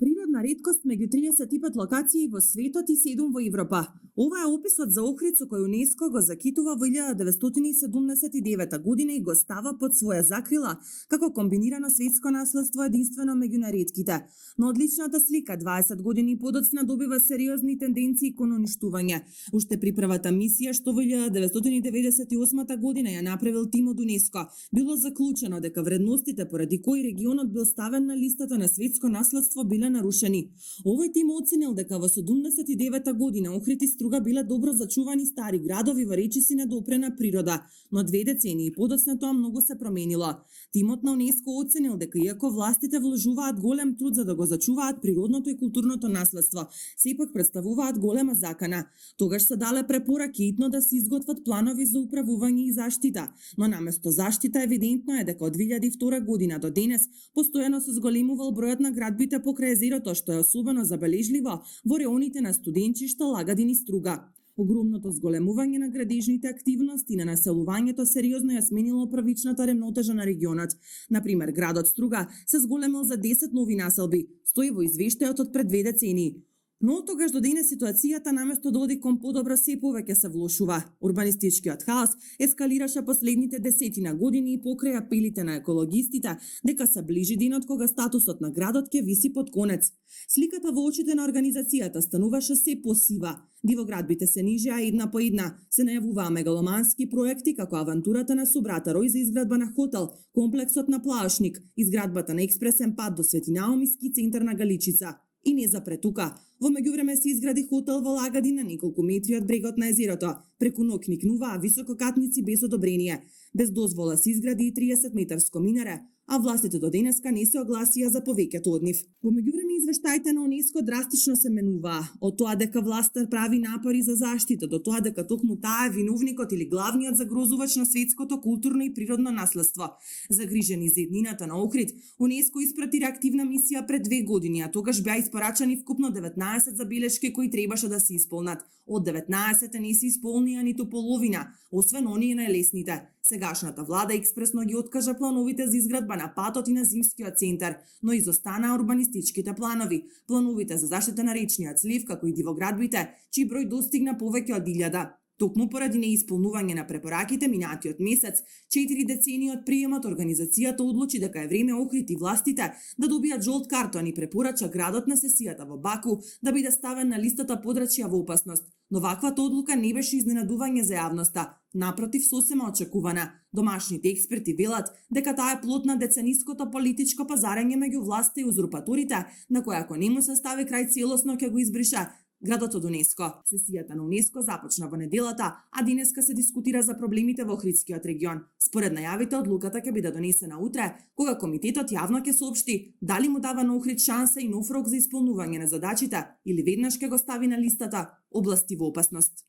Природна реткост меѓу 35 локации во светот и 7 во Европа. Ова е описот за Охрид со кој ЮНЕСКО го закитува во 1979 година и го става под своја закрила како комбинирано светско наследство единствено меѓу наретките. Но одличната слика 20 години подоцна добива сериозни тенденции кон уништување. Уште при првата мисија што во 1998 година ја направил тимот ЮНЕСКО, било заклучено дека вредностите поради кои регионот бил ставен на листата на светско наследство биле нарушени. Овој тим оценил дека во 79 година Охрид и Струга биле добро зачувани стари градови во речиси недопрена природа, но 2 децении подоцна тоа многу се променило. Тимот на ЮНЕСКО оценил дека иако властите вложуваат голем труд за да го зачуваат природното и културното наследство, сепак представуваат голема закана. Тогаш се дале препораки итно да се изготват планови за управување и заштита, но наместо заштита евидентно е дека од 2002 година до денес постојано се зголемувал бројот на градбите покрај езерото, што е особено забележливо во реоните на Студенчишта, Лагадин и Струга. Огромното зголемување на градежните активности на населувањето сериозно ја сменило првичната ремнотежа на регионот. Например, градот Струга се зголемил за 10 нови населби, стои во извештајот од пред 2 децении. Но од тогаш до денес ситуацијата наместо да оди кон подобро се повеќе се влошува. Урбанистичкиот хаос ескалираше последните десетина години и покрај апелите на екологистите дека се ближи денот кога статусот на градот ќе виси под конец. Сликата во очите на организацијата стануваше се посива. Дивоградбите се нижеа една по една, се најавуваа мегаломански проекти како авантурата на Собрата Рој за изградба на хотел, комплексот на Плаошник, изградбата на експресен пат до Свети Наумиски центар на Галичица. И не запре тука. Во меѓувреме се изгради хотел во Лагадин на неколку метри од брегот на езерото. Преку ноќ никнуваа висококатници без одобрение. Без дозвола се изгради и 30-метарско минаре, а властите до денеска не се огласија за повеќето од нив. Во меѓувреме извештаите на ЮНЕСКО драстично се менуваа, од тоа дека власта прави напори за заштита до тоа дека токму таа е виновникот или главниот загрозувач на светското културно и природно наследство. Загрижени за еднината на Охрид, ЮНЕСКО испрати реактивна мисија пред 2 години, а тогаш беа испорачани вкупно 19 забелешки кои требаше да се исполнат. Од 19 не се исполнија ниту половина, освен оние најлесните. Сегашната влада експресно ги откажа плановите за изградба на патот и на зимскиот центар, но изостанаа урбанистичките планови, плановите за заштита на речниот слив, како и дивоградбите, чиј број достигна повеќе од 1000. Токму поради неисполнување на препораките минатиот месец, 4 децении од приемот, организацијата одлучи дека е време Охрид и властите да добијат жолт картон и препорача градот на сесијата во Баку да биде ставен на листата подрачја во опасност. Но ваквата одлука не беше изненадување за јавноста, напротив сосема очекувана. Домашните експерти велат дека таа е плод на децениското политичко пазарење меѓу власта и узурпаторите, на кој ако не му се стави крај целосно ќе го избриша градот од ЮНЕСКО. Сесијата на ЮНЕСКО започна во неделата, а денеска се дискутира за проблемите во Охридскиот регион. Според најавите, одлуката ќе биде донесена утре, кога комитетот јавно ќе соопшти дали му дава на Охрид шанса и нов рок за исполнување на задачите или веднаш ќе го стави на листата области во опасност.